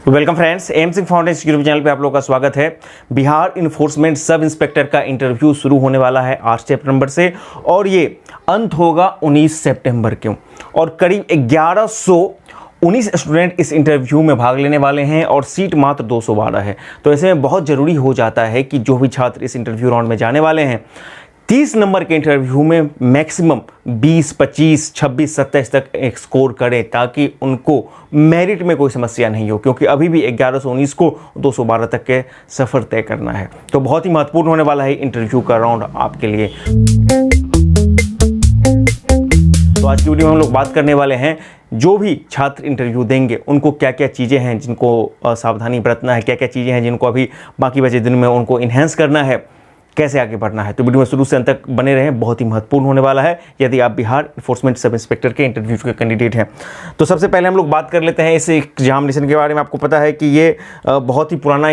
तो welcome friends, M Singh foundation YouTube channel पे आप लोगों का स्वागत है। बिहार इन्फोर्समेंट सब इंस्पेक्टर का इंटरव्यू शुरू होने वाला है 8 सितंबर से और ये अंत होगा 19 सितंबर को और करीब 1119 स्टूडेंट इस इंटरव्यू में भाग लेने वाले हैं और सीट मात्र 212 है। तो ऐसे में बहुत ज़रूरी हो जाता है कि जो भी छात्र इस इंटरव्यू राउंड में जाने वाले हैं 30 नंबर के इंटरव्यू में मैक्सिमम 20, 25, 26, 27 तक एक स्कोर करें ताकि उनको मेरिट में कोई समस्या नहीं हो, क्योंकि अभी भी 11 से 19 को 212 तक के सफ़र तय करना है। तो बहुत ही महत्वपूर्ण होने वाला है इंटरव्यू का राउंड आपके लिए। तो आज की वीडियो में हम लोग बात करने वाले हैं जो भी छात्र इंटरव्यू देंगे उनको क्या क्या चीज़ें हैं जिनको सावधानी बरतना है, क्या क्या चीज़ें हैं जिनको अभी बाकी बचे दिन में उनको इन्हेंस करना है, कैसे आगे बढ़ना है। तो वीडियो में शुरू से अंत तक बने रहें, बहुत ही महत्वपूर्ण होने वाला है यदि आप बिहार इन्फोर्समेंट सब इंस्पेक्टर के इंटरव्यू के कैंडिडेट हैं। तो सबसे पहले हम लोग बात कर लेते हैं इस एग्जामिनेशन के बारे में। आपको पता है कि ये बहुत ही पुराना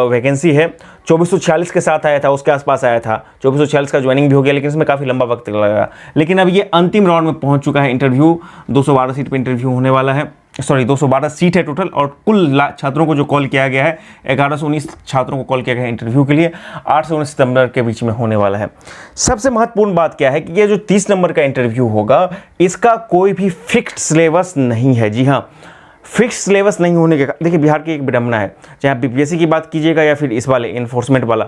वैकेंसी है। 2446 के साथ आया था, उसके आसपास आया था। 2446 का ज्वाइनिंग भी हो गया, लेकिन इसमें काफ़ी लंबा वक्त लगा। लेकिन अब ये अंतिम राउंड में पहुंच चुका है इंटरव्यू। 212 सीट पर इंटरव्यू होने वाला है। 212 सीट है टोटल और कुल छात्रों को जो कॉल किया गया है 1119 छात्रों को कॉल किया गया है इंटरव्यू के लिए। 8 से 19 सितंबर के बीच में होने वाला है। सबसे महत्वपूर्ण बात क्या है कि ये जो 30 नंबर का इंटरव्यू होगा इसका कोई भी फिक्स्ड सिलेबस नहीं है। जी हाँ, फिक्स सिलेबस नहीं होने के देखिए बिहार की एक विडंबना है, चाहे आप बीपीएससी की बात कीजिएगा या फिर इस वाले इन्फोर्समेंट वाला,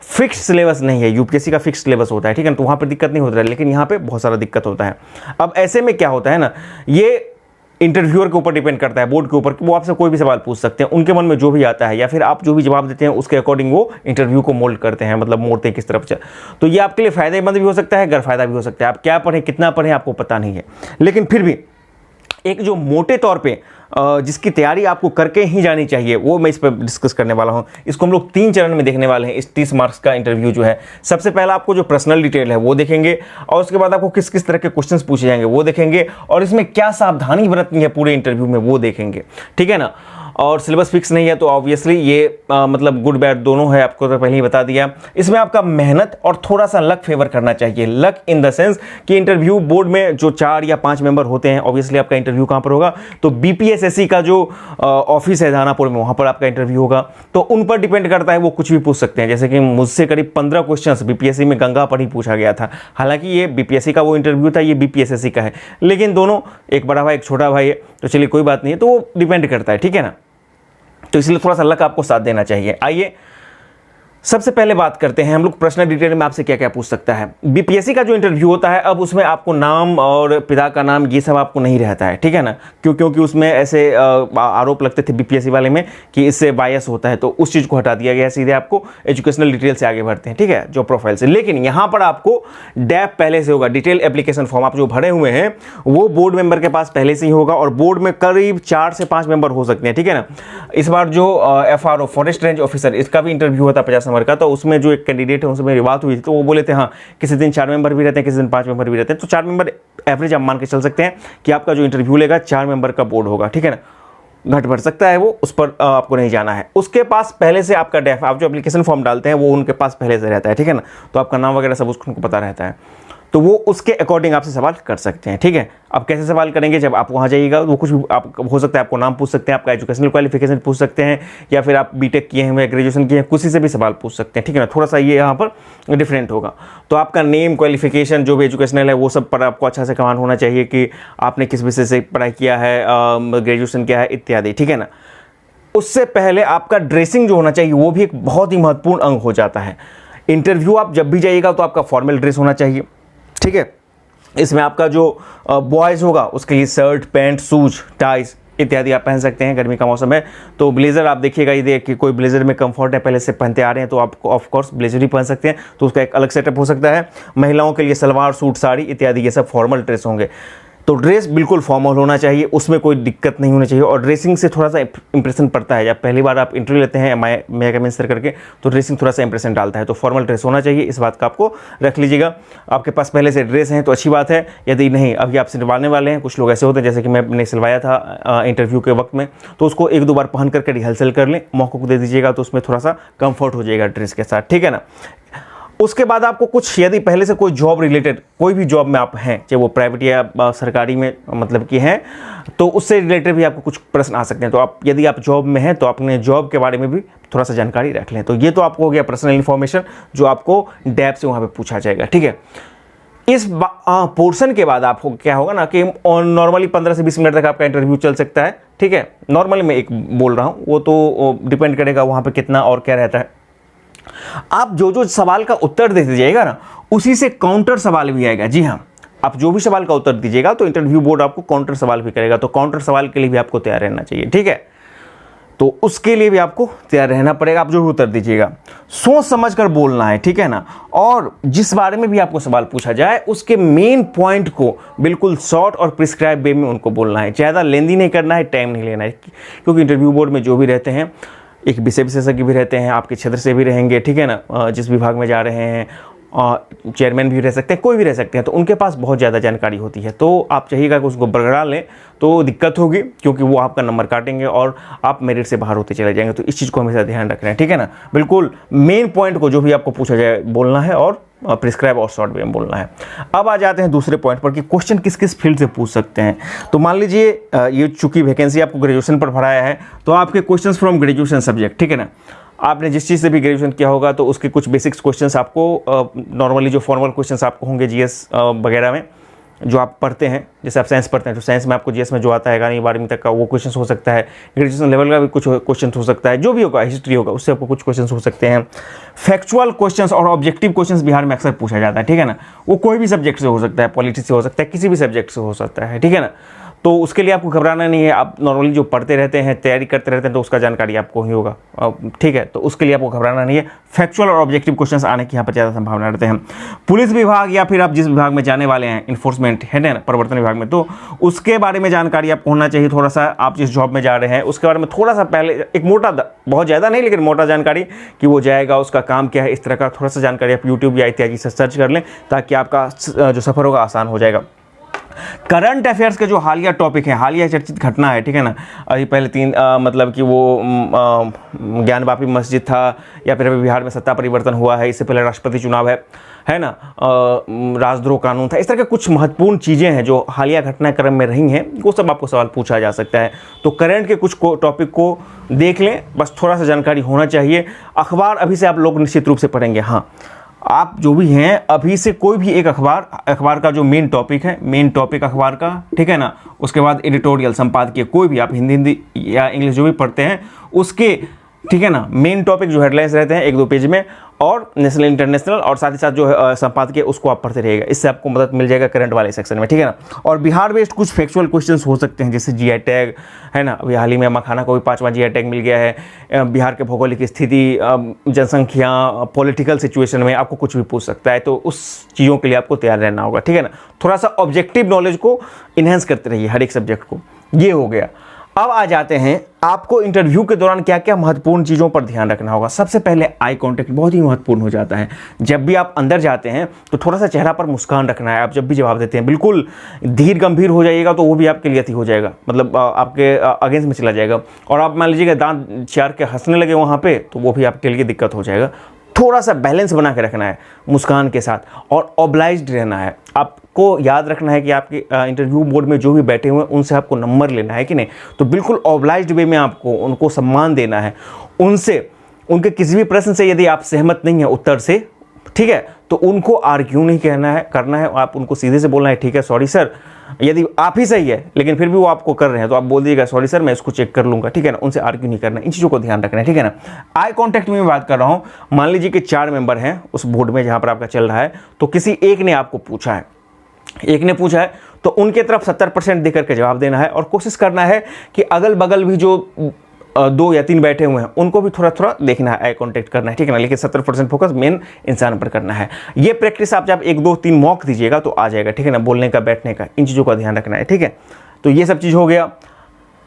फिक्स सिलेबस नहीं है। यूपीएससी का फिक्स सिलेबस होता है, ठीक है, तो वहाँ पर दिक्कत नहीं होता है, लेकिन यहाँ पे बहुत सारा दिक्कत होता है। अब ऐसे में क्या होता है ना, ये इंटरव्यूअर के ऊपर डिपेंड करता है, बोर्ड के ऊपर, वो आपसे कोई भी सवाल पूछ सकते हैं, उनके मन में जो भी आता है या फिर आप जो भी जवाब देते हैं उसके अकॉर्डिंग वो इंटरव्यू को मोल्ड करते हैं, मतलब मोड़ते हैं किस तरफ से। तो ये आपके लिए फ़ायदेमंद भी हो सकता है, गैरफायदा भी हो सकता है। आप क्या पढ़ें, कितना पढ़ें, आपको पता नहीं है, लेकिन फिर भी एक जो मोटे तौर पे जिसकी तैयारी आपको करके ही जानी चाहिए वो मैं इस पर डिस्कस करने वाला हूँ। इसको हम लोग 3 चरण में देखने वाले हैं। इस 30 मार्क्स का इंटरव्यू जो है, सबसे पहला आपको जो पर्सनल डिटेल है वो देखेंगे और उसके बाद आपको किस किस तरह के क्वेश्चंस पूछे जाएंगे वो देखेंगे और इसमें क्या सावधानी बरतनी है पूरे इंटरव्यू में वो देखेंगे, ठीक है ना। और सिलेबस फिक्स नहीं है तो ऑब्वियसली ये मतलब गुड बैड दोनों है, आपको तो पहले ही बता दिया। इसमें आपका मेहनत और थोड़ा सा लक फेवर करना चाहिए। लक इन द सेंस कि इंटरव्यू बोर्ड में जो 4 या 5 मेंबर होते हैं, ऑब्वियसली आपका इंटरव्यू कहाँ पर होगा, तो बीपीएसएससी का जो ऑफिस है दानापुर में, वहाँ पर आपका इंटरव्यू होगा। तो उन पर डिपेंड करता है, वो कुछ भी पूछ सकते हैं। जैसे कि मुझसे करीब 15 क्वेश्चन बीपीएससी में गंगा पर ही पूछा गया था। हालांकि ये बीपीएससी का वो इंटरव्यू था, ये बीपीएसएससी का है, लेकिन दोनों, एक बड़ा भाई एक छोटा भाई है, तो चलिए कोई बात नहीं है, तो वो डिपेंड करता है, ठीक है ना। तो इसलिए थोड़ा सा लक आपको साथ देना चाहिए। आइए सबसे पहले बात करते हैं हम लोग पर्सनल डिटेल में आपसे क्या क्या पूछ सकता है। बीपीएससी का जो इंटरव्यू होता है, अब उसमें आपको नाम और पिता का नाम ये सब आपको नहीं रहता है, ठीक है ना, क्योंकि उसमें ऐसे आरोप लगते थे बीपीएससी वाले में कि इससे बायस होता है, तो उस चीज़ को हटा दिया गया है। सीधे आपको एजुकेशनल डिटेल से आगे बढ़ते हैं, ठीक है, जो प्रोफाइल से। लेकिन यहाँ पर आपको डैप पहले से होगा, डिटेल एप्लीकेशन फॉर्म आप जो भरे हुए हैं वो बोर्ड मेंबर के पास पहले से ही होगा और बोर्ड में करीब 4 से 5 मेंबर हो सकते हैं, ठीक है ना। इस बार जो FRO फॉरेस्ट रेंज ऑफिसर, इसका भी इंटरव्यू होता है 50 नंबर का, तो उसमें जो एक कैंडिडेट है उनसे मेरी बात हुई थी, तो वो बोले थे हाँ किसी दिन 4 मेंबर भी रहते हैं, किसी दिन 5 मेंबर भी रहते हैं। तो 4 मेंबर एवरेज आप मान के चल सकते हैं कि आपका जो इंटरव्यू लेगा 4 मेंबर का बोर्ड होगा, ठीक है ना। घट बढ़ सकता है वो, उस पर आपको नहीं जाना है। उसके पास पहले से आपका डेफ, आप जो एप्लीकेशन फॉर्म डालते हैं वो उनके पास पहले से रहता है, ठीक है ना, तो आपका नाम वगैरह सब उसको पता रहता है, तो वो उसके अकॉर्डिंग आपसे सवाल कर सकते हैं, ठीक है। अब कैसे सवाल करेंगे, जब आप वहाँ जाइएगा वो कुछ भी आप हो सकता है, आपको नाम पूछ सकते हैं, आपका एजुकेशनल क्वालिफिकेशन पूछ सकते हैं, या फिर आप बीटेक किए हैं, ग्रेजुएशन किए हैं, किसी से भी सवाल पूछ सकते हैं, ठीक है ना। थोड़ा सा ये यहाँ पर डिफरेंट होगा। तो आपका नेम, क्वालिफिकेशन जो भी एजुकेशनल है वो सब पर आपको अच्छा से कमांड होना चाहिए कि आपने किस विषय से पढ़ाई किया है, ग्रेजुएशन किया है इत्यादि, ठीक है ना। उससे पहले आपका ड्रेसिंग जो होना चाहिए वो भी एक बहुत ही महत्वपूर्ण अंग हो जाता है। इंटरव्यू आप जब भी जाइएगा तो आपका फॉर्मल ड्रेस होना चाहिए, ठीक है। इसमें आपका जो बॉयज़ होगा उसके लिए शर्ट, पैंट, शूज, टाइज इत्यादि आप पहन सकते हैं। गर्मी का मौसम है तो ब्लेज़र आप देखिएगा, ये देखिए कोई ब्लेज़र में कंफर्ट है, पहले से पहनते आ रहे हैं तो आप ऑफ कोर्स ब्लेज़र ही पहन सकते हैं, तो उसका एक अलग सेटअप हो सकता है। महिलाओं के लिए सलवार सूट, साड़ी इत्यादि ये सब फॉर्मल ड्रेस होंगे। तो ड्रेस बिल्कुल फॉर्मल होना चाहिए, उसमें कोई दिक्कत नहीं होनी चाहिए। और ड्रेसिंग से थोड़ा सा इंप्रेशन पड़ता है, जब पहली बार आप इंटरव्यू लेते हैं मैं कम सर करके, तो ड्रेसिंग थोड़ा सा इंप्रेशन डालता है। तो फॉर्मल ड्रेस होना चाहिए, इस बात का आपको रख लीजिएगा। आपके पास पहले से ड्रेस हैं तो अच्छी बात है, यदि नहीं अभी आप सिलवाने वाले हैं, कुछ लोग ऐसे होते हैं जैसे कि मैंने सिलवाया था इंटरव्यू के वक्त में, तो उसको 1-2 बार पहन करके रिहर्सल कर लें, मौके को दे दीजिएगा, तो उसमें थोड़ा सा कंफर्ट हो जाएगा ड्रेस के साथ, ठीक है ना। उसके बाद आपको कुछ, यदि पहले से कोई जॉब रिलेटेड कोई भी जॉब में आप हैं, चाहे वो प्राइवेट या सरकारी में मतलब कि हैं, तो उससे रिलेटेड भी आपको कुछ प्रश्न आ सकते हैं। तो आप यदि आप जॉब में हैं तो अपने जॉब के बारे में भी थोड़ा सा जानकारी रख लें। तो ये तो आपको हो गया पर्सनल इन्फॉर्मेशन जो आपको डैब से वहाँ पर पूछा जाएगा, ठीक है। इस पोर्शन के बाद आपको क्या होगा ना कि नॉर्मली 15 से 20 मिनट तक आपका इंटरव्यू चल सकता है, ठीक है। नॉर्मली मैं एक बोल रहा हूँ, वो तो डिपेंड करेगा वहाँ पे कितना और क्या रहता है। आप जो जो सवाल का उत्तर दे दीजिएगा ना, उसी से काउंटर सवाल भी आएगा। जी हाँ, आप जो भी सवाल का उत्तर दीजिएगा तो इंटरव्यू बोर्ड आपको काउंटर सवाल भी करेगा। तो काउंटर सवाल के लिए भी आपको तैयार रहना चाहिए, ठीक है। तो उसके लिए भी आपको तैयार रहना पड़ेगा। आप जो भी उत्तर दीजिएगा सोच समझ कर बोलना है, ठीक है ना। और जिस बारे में भी आपको सवाल पूछा जाए उसके मेन पॉइंट को बिल्कुल शॉर्ट और प्रिस्क्राइब वे में उनको बोलना है। ज़्यादा लेंदी नहीं करना है, टाइम नहीं लेना है, क्योंकि इंटरव्यू बोर्ड में जो भी रहते हैं एक विषय विशेषज्ञ भी रहते हैं, आपके क्षेत्र से भी रहेंगे, ठीक है ना। जिस विभाग में जा रहे हैं चेयरमैन भी रह सकते हैं, कोई भी रह सकते हैं, तो उनके पास बहुत ज़्यादा जानकारी होती है। तो आप चाहिएगा कि उसको बरकरार लें तो दिक्कत होगी, क्योंकि वो आपका नंबर काटेंगे और आप मेरिट से बाहर होते चले जाएंगे। तो इस चीज़ को हमेशा ध्यान रखना है, ठीक है ना। बिल्कुल मेन पॉइंट को जो भी आपको पूछा जाए बोलना है और प्रिस्क्राइब और शॉर्ट वे में बोलना है। अब आ जाते हैं दूसरे पॉइंट पर कि क्वेश्चन किस किस फील्ड से पूछ सकते हैं। तो मान लीजिए ये चूंकि वैकेंसी आपको ग्रेजुएशन पर भराया है तो आपके क्वेश्चंस फ्रॉम ग्रेजुएशन सब्जेक्ट, ठीक है ना। आपने जिस चीज़ से भी ग्रेजुएशन किया होगा तो उसके कुछ बेसिक्स क्वेश्चंस आपको नॉर्मली जो फॉर्मल क्वेश्चंस आपको होंगे जीएस वगैरह में जो आप पढ़ते हैं, जैसे आप साइंस पढ़ते हैं तो साइंस में आपको जीएस में जो आता है 11वीं 12वीं तक का वो क्वेश्चंस हो सकता है। ग्रेजुएशन लेवल का भी कुछ क्वेश्चन हो सकता है, जो भी होगा हिस्ट्री होगा उससे आपको कुछ क्वेश्चंस हो सकते हैं। फैक्चुअल क्वेश्चंस और ऑब्जेक्टिव क्वेश्चंस बिहार में अक्सर पूछा जाता है, ठीक है ना। वो कोई भी सब्जेक्ट से हो सकता है, पॉलिटिक्स से हो सकता है, किसी भी सब्जेक्ट से हो सकता है, ठीक है ना। तो उसके लिए आपको घबराना नहीं है। आप नॉर्मली जो पढ़ते रहते हैं, तैयारी करते रहते हैं, तो उसका जानकारी आपको ही होगा, ठीक है। तो उसके लिए आपको घबराना नहीं है। फैक्चुअल और ऑब्जेक्टिव क्वेश्चंस आने की यहाँ पर ज़्यादा संभावना रहते हैं। पुलिस विभाग या फिर आप जिस विभाग में जाने वाले हैं, इन्फोर्समेंट है ना, प्रवर्तन विभाग में, तो उसके बारे में जानकारी आपको होना चाहिए। थोड़ा सा आप जिस जॉब में जा रहे हैं उसके बारे में थोड़ा सा पहले एक मोटा, बहुत ज़्यादा नहीं लेकिन मोटा जानकारी कि वो जाएगा, उसका काम क्या है, इस तरह का थोड़ा सा जानकारी आप यूट्यूब या इत्यादि से सर्च कर लें, ताकि आपका जो सफ़र होगा आसान हो जाएगा। करंट अफेयर्स के जो हालिया टॉपिक है, हालिया चर्चित घटना है, ठीक है ना। अभी पहले मतलब कि वो ज्ञान वापी मस्जिद था, या फिर अभी बिहार में सत्ता परिवर्तन हुआ है, इससे पहले राष्ट्रपति चुनाव है ना, राजद्रोह कानून था, इस तरह के कुछ महत्वपूर्ण चीज़ें हैं जो हालिया घटनाक्रम में रही हैं, वो सब आपको सवाल पूछा जा सकता है। तो करंट के कुछ टॉपिक को देख लें, बस थोड़ा सा जानकारी होना चाहिए। अखबार अभी से आप लोग निश्चित रूप से पढ़ेंगे। हाँ, आप जो भी हैं अभी से कोई भी एक अखबार का जो मेन टॉपिक है, मेन टॉपिक अखबार का, ठीक है ना, उसके बाद एडिटोरियल संपादकीय, कोई भी आप हिंदी या इंग्लिश जो भी पढ़ते हैं उसके, ठीक है ना, मेन टॉपिक जो हेडलाइंस रहते हैं 1-2 पेज में, और नेशनल इंटरनेशनल, और साथ ही साथ जो संपादकीय उसको आप पढ़ते रहिएगा। इससे आपको मदद मिल जाएगा करंट वाले सेक्शन में, ठीक है ना। और बिहार बेस्ड कुछ फैक्चुअल क्वेश्चंस हो सकते हैं, जैसे जीआई टैग है ना, अभी हाल ही में मखाना को भी 5वां जीआई टैग मिल गया है। बिहार के भौगोलिक स्थिति, जनसंख्या, पॉलिटिकल सिचुएशन में आपको कुछ भी पूछ सकता है, तो उस चीज़ों के लिए आपको तैयार रहना होगा, ठीक है ना। थोड़ा सा ऑब्जेक्टिव नॉलेज को इन्हेंस करते रहिए हर एक सब्जेक्ट को। ये हो गया। अब आ जाते हैं आपको इंटरव्यू के दौरान क्या क्या महत्वपूर्ण चीज़ों पर ध्यान रखना होगा। सबसे पहले आई कांटेक्ट बहुत ही महत्वपूर्ण हो जाता है। जब भी आप अंदर जाते हैं तो थोड़ा सा चेहरा पर मुस्कान रखना है। आप जब भी जवाब देते हैं बिल्कुल धीर गंभीर हो जाइएगा तो वो भी आपके लिए अति हो जाएगा, मतलब आपके अगेंस्ट में चला जाएगा। और आप मान लीजिएगा दांत चार के हंसने लगे वहाँ पर, तो वो भी आपके लिए दिक्कत हो जाएगा। थोड़ा सा बैलेंस बना के रखना है मुस्कान के साथ, और ऑब्लाइज्ड रहना है। आपको याद रखना है कि आपके इंटरव्यू बोर्ड में जो भी बैठे हुए हैं उनसे आपको नंबर लेना है कि नहीं, तो बिल्कुल ऑब्लाइज्ड वे में आपको उनको सम्मान देना है। उनसे उनके किसी भी प्रश्न से यदि आप सहमत नहीं हैं उत्तर से, ठीक है, तो उनको आर्ग्यू नहीं करना है। आप उनको सीधे से बोलना है, ठीक है सॉरी सर, यदि आप ही सही है लेकिन फिर भी वो आपको कर रहे हैं तो आप बोल दीजिएगा सॉरी सर मैं इसको चेक कर लूँगा, ठीक है ना। उनसे आर्ग्यू नहीं करना, इन चीज़ों को ध्यान रखना है, ठीक है ना। आई कॉन्टैक्ट में बात कर रहा हूँ। मान लीजिए कि 4 मेंबर हैं उस बोर्ड में जहाँ पर आपका चल रहा है, तो किसी एक ने आपको पूछा है, तो उनके तरफ 70% दे करके जवाब देना है, और कोशिश करना है कि अगल बगल भी जो 2 या 3 बैठे हुए हैं उनको भी थोड़ा थोड़ा देखना है, आई कांटेक्ट करना है, ठीक है ना। लेकिन 70% फोकस मेन इंसान पर करना है। ये प्रैक्टिस आप जब 1, 2, 3 मॉक दीजिएगा तो आ जाएगा, ठीक है ना, बोलने का, बैठने का, इन चीज़ों का ध्यान रखना है, ठीक है। तो ये सब चीज़ हो गया।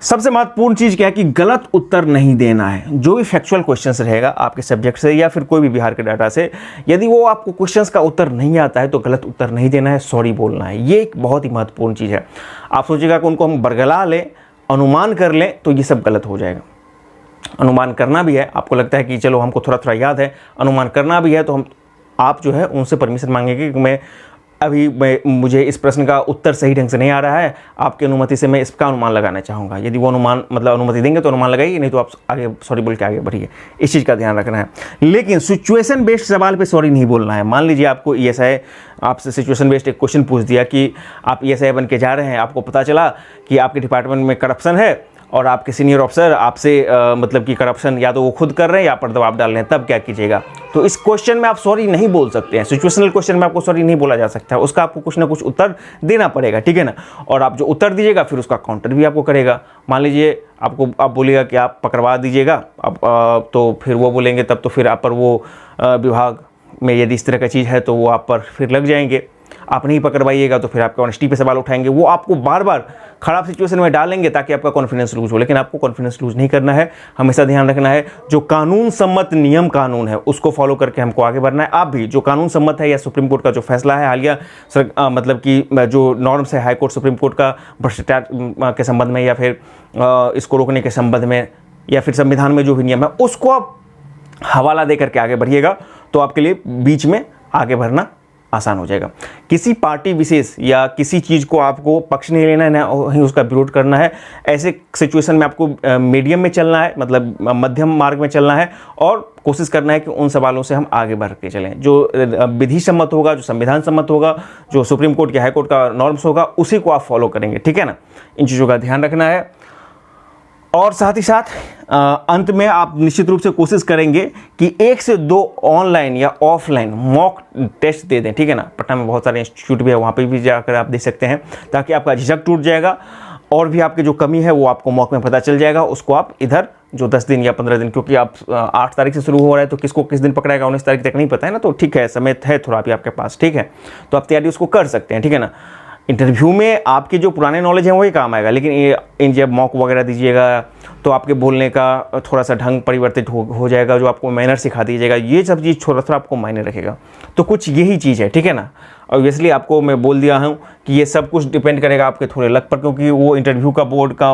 सबसे महत्वपूर्ण चीज़ क्या है कि गलत उत्तर नहीं देना है। जो भी फैक्चुअल क्वेश्चंस रहेगा आपके सब्जेक्ट से या फिर कोई भी बिहार के डाटा से, यदि वो आपको क्वेश्चंस का उत्तर नहीं आता है तो गलत उत्तर नहीं देना है, सॉरी बोलना है। ये एक बहुत ही महत्वपूर्ण चीज़ है। आप सोचिएगा कि उनको हम बरगला लें, अनुमान कर लें, तो ये सब गलत हो जाएगा। अनुमान करना भी है, आपको लगता है कि चलो हमको थोड़ा थोड़ा याद है, अनुमान करना भी है, तो हम आप जो है उनसे परमिशन मांगेंगे कि मुझे इस प्रश्न का उत्तर सही ढंग से नहीं आ रहा है, आपकी अनुमति से मैं इसका अनुमान लगाना चाहूँगा। यदि वो अनुमान मतलब अनुमति देंगे तो अनुमान लगाइए, नहीं तो आप आगे सॉरी बोल के आगे बढ़िए। इस चीज़ का ध्यान रखना है। लेकिन सिचुएशन बेस्ड सवाल पे सॉरी नहीं बोलना है। मान लीजिए आपको ESI आपसे सिचुएशन बेस्ड एक क्वेश्चन पूछ दिया कि आप ESI बन के जा रहे हैं, आपको पता चला कि आपके डिपार्टमेंट में करप्शन है और आपके सीनियर ऑफिसर आपसे मतलब कि करप्शन या तो वो खुद कर रहे हैं या पर दबाव डाल रहे हैं, तब क्या कीजिएगा? तो इस क्वेश्चन में आप सॉरी नहीं बोल सकते हैं। सिचुएशनल क्वेश्चन में आपको सॉरी नहीं बोला जा सकता है, उसका आपको कुछ ना कुछ उत्तर देना पड़ेगा, ठीक है ना। और आप जो उत्तर दीजिएगा फिर उसका काउंटर भी आपको करेगा। मान लीजिए आप बोलिएगा कि आप पकड़वा दीजिएगा, अब तो फिर वो बोलेंगे, तब तो फिर आप पर वो विभाग में यदि इस तरह का चीज़ है तो वो आप पर फिर लग जाएंगे। आप नहीं पकड़वाइएगा तो फिर आपके ऑनेस्टी पे सवाल उठाएंगे, वो आपको बार बार खराब सिचुएशन में डालेंगे ताकि आपका कॉन्फिडेंस लूज हो। लेकिन आपको कॉन्फिडेंस लूज नहीं करना है, हमेशा ध्यान रखना है जो कानून सम्मत नियम कानून है उसको फॉलो करके हमको आगे बढ़ना है। आप भी जो कानून सम्मत है या सुप्रीम कोर्ट का जो फैसला है हालिया मतलब कि जो नॉर्म्स है हाई कोर्ट सुप्रीम कोर्ट का भ्रष्टाचार के संबंध में या फिर इसको रोकने के संबंध में या फिर संविधान में जो भी नियम है उसको आप हवाला दे करके आगे बढ़िएगा, तो आपके लिए बीच में आगे बढ़ना आसान हो जाएगा। किसी पार्टी विशेष या किसी चीज़ को आपको पक्ष नहीं लेना है, ना ही उसका विरोध करना है। ऐसे सिचुएशन में आपको मीडियम में चलना है, मतलब मध्यम मार्ग में चलना है और कोशिश करना है कि उन सवालों से हम आगे बढ़ के चलें। जो विधि सम्मत होगा, जो संविधान सम्मत होगा, जो सुप्रीम कोर्ट या हाई कोर्ट का नॉर्म्स होगा, उसी को आप फॉलो करेंगे, ठीक है ना। इन चीज़ों का ध्यान रखना है। और साथ ही साथ अंत में आप निश्चित रूप से कोशिश करेंगे कि 1 से 2 ऑनलाइन या ऑफलाइन मॉक टेस्ट दे दें, ठीक है ना। पटना में बहुत सारे इंस्टीट्यूट भी है, वहाँ पे भी जाकर आप दे सकते हैं, ताकि आपका झिझक टूट जाएगा और भी आपकी जो कमी है वो आपको मॉक में पता चल जाएगा। उसको आप इधर जो 10 दिन या 15 दिन, क्योंकि आप 8 तारीख से शुरू हो रहा है तो किसको किस दिन पकड़ाएगा 19 तारीख तक नहीं पता है ना, तो ठीक है, समय है थोड़ा भी आपके पास, ठीक है। तो आप तैयारी उसको कर सकते हैं, ठीक है ना। इंटरव्यू में आपके जो पुराने नॉलेज हैं वही काम आएगा, लेकिन जब मॉक वगैरह दीजिएगा तो आपके बोलने का थोड़ा सा ढंग परिवर्तित हो जाएगा, जो आपको मैनर सिखा दीजिएगा, ये सब चीज़ थोड़ा सा आपको मायने रखेगा। तो कुछ यही चीज़ है, ठीक है ना। और इसलिए आपको मैं बोल दिया हूँ कि ये सब कुछ डिपेंड करेगा आपके थोड़े लक पर, क्योंकि वो इंटरव्यू का बोर्ड का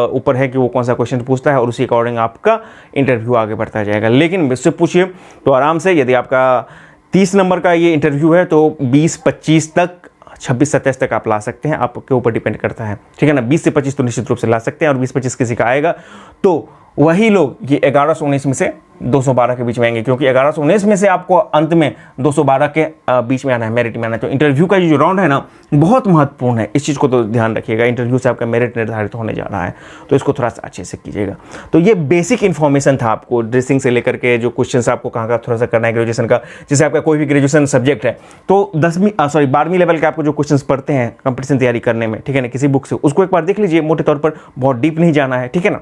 ऊपर है कि वो कौन सा क्वेश्चन पूछता है और उसी अकॉर्डिंग आपका इंटरव्यू आगे बढ़ता जाएगा। लेकिन मुझसे पूछिए तो आराम से, यदि आपका 30 नंबर का ये इंटरव्यू है तो 20-25 तक, 26-27 तक आप ला सकते हैं, आपके ऊपर डिपेंड करता है, ठीक है ना। 20 से 25 तो निश्चित रूप से ला सकते हैं, और 20-25 किसी का आएगा तो वही लोग ये 1119 में से 212 के बीच में आएंगे, क्योंकि 1119 में से आपको अंत में 212 के बीच में आना है, मेरिट में आना है। तो इंटरव्यू का जो राउंड है ना बहुत महत्वपूर्ण है, इस चीज़ को तो ध्यान रखिएगा। इंटरव्यू से आपका मेरिट निर्धारित होने जा रहा है, तो इसको थोड़ा सा अच्छे से कीजिएगा। तो ये बेसिक इन्फॉर्मेशन था आपको ड्रेसिंग से लेकर के, जो क्वेश्चन आपको कहाँ का थोड़ा सा करना है ग्रेजुएशन का। जैसे आपका कोई भी ग्रेजुएशन सब्जेक्ट है तो 12वीं लेवल के आपको जो क्वेश्चन पढ़ते हैं कंपटीशन तैयारी करने में, ठीक है ना, किसी बुक से, उसको एक बार देख लीजिए मोटे तौर पर, बहुत डीप नहीं जाना है, ठीक है ना।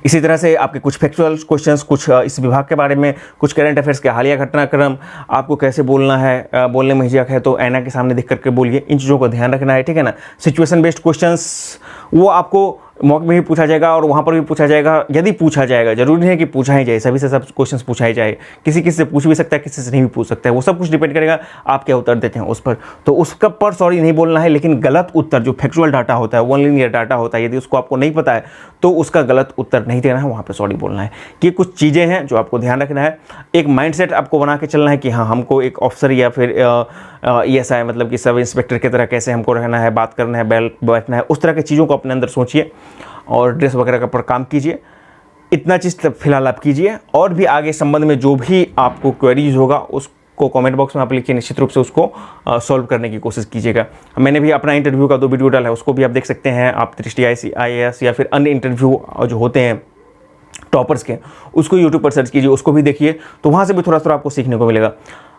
इसी तरह से आपके कुछ फैक्चुअल क्वेश्चंस, कुछ इस विभाग के बारे में, कुछ करंट अफेयर्स के हालिया घटनाक्रम, आपको कैसे बोलना है, बोलने में झिझक है तो ऐना के सामने देख करके बोलिए, इन चीज़ों को ध्यान रखना है, ठीक है ना। सिचुएशन बेस्ड क्वेश्चंस वो आपको मॉक में भी पूछा जाएगा और वहाँ पर भी पूछा जाएगा, यदि पूछा जाएगा, जरूरी नहीं है कि पूछा ही जाए, सभी से सब क्वेश्चंस पूछा ही जाए, किसी से पूछ भी सकता है, किसी से नहीं भी पूछ सकता है, वो सब कुछ डिपेंड करेगा आप क्या उत्तर देते हैं उस पर। तो उसका पर सॉरी नहीं बोलना है, लेकिन गलत उत्तर जो फैक्चुअल डाटा होता है, वन लीनियर डाटा होता है, यदि उसको आपको नहीं पता है तो उसका गलत उत्तर नहीं देना है, वहाँ पर सॉरी बोलना है। ये कुछ चीज़ें हैं जो आपको ध्यान रखना है। एक माइंडसेट आपको बना के चलना है कि हाँ, हमको एक ऑफिसर या फिर ESI मतलब कि सब इंस्पेक्टर की तरह कैसे हमको रहना है, बात करना है, बैठना है, उस तरह की चीज़ों को अपने अंदर सोचिए और ड्रेस वगैरह का पर काम कीजिए। इतना चीज़ फिलहाल आप कीजिए, और भी आगे संबंध में जो भी आपको क्वेरीज होगा उसको कमेंट बॉक्स में आप लिखिए, निश्चित रूप से उसको सॉल्व करने की कोशिश कीजिएगा। मैंने भी अपना इंटरव्यू का 2 वीडियो डाला है, उसको भी आप देख सकते हैं। आप दृष्टि IAS या फिर अन्य इंटरव्यू जो होते हैं टॉपर्स के, उसको यूट्यूब पर सर्च कीजिए, उसको भी देखिए, तो वहाँ से भी थोड़ा थोड़ा आपको सीखने को मिलेगा।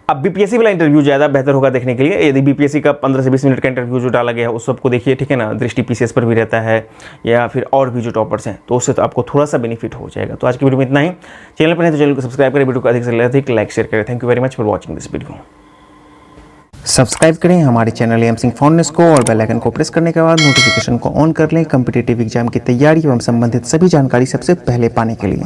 अब BPSC वाला इंटरव्यू ज़्यादा बेहतर होगा देखने के लिए। यदि BPSC का 15 से 20 मिनट का इंटरव्यू जो डाला गया है उस सबको देखिए, ठीक है ना। दृष्टि PCS पर भी रहता है, या फिर और भी जो टॉपर्स हैं, तो उससे तो आपको थोड़ा सा बेनिफिट हो जाएगा। तो आज की वीडियो में इतना ही। चैनल पर नहीं तो चैनल को सब्सक्राइब करें, वीडियो को अधिक से अधिक लाइक शेयर करें। Thank you very much for watching this video. Subscribe करें हमारे चैनल AM सिंह फाउंडेशन को, और बेल आइकन को प्रेस करने के बाद नोटिफिकेशन को ऑन कर लें कॉम्पिटिटिव एग्जाम की तैयारी एवं संबंधित सभी जानकारी सबसे पहले पाने के लिए।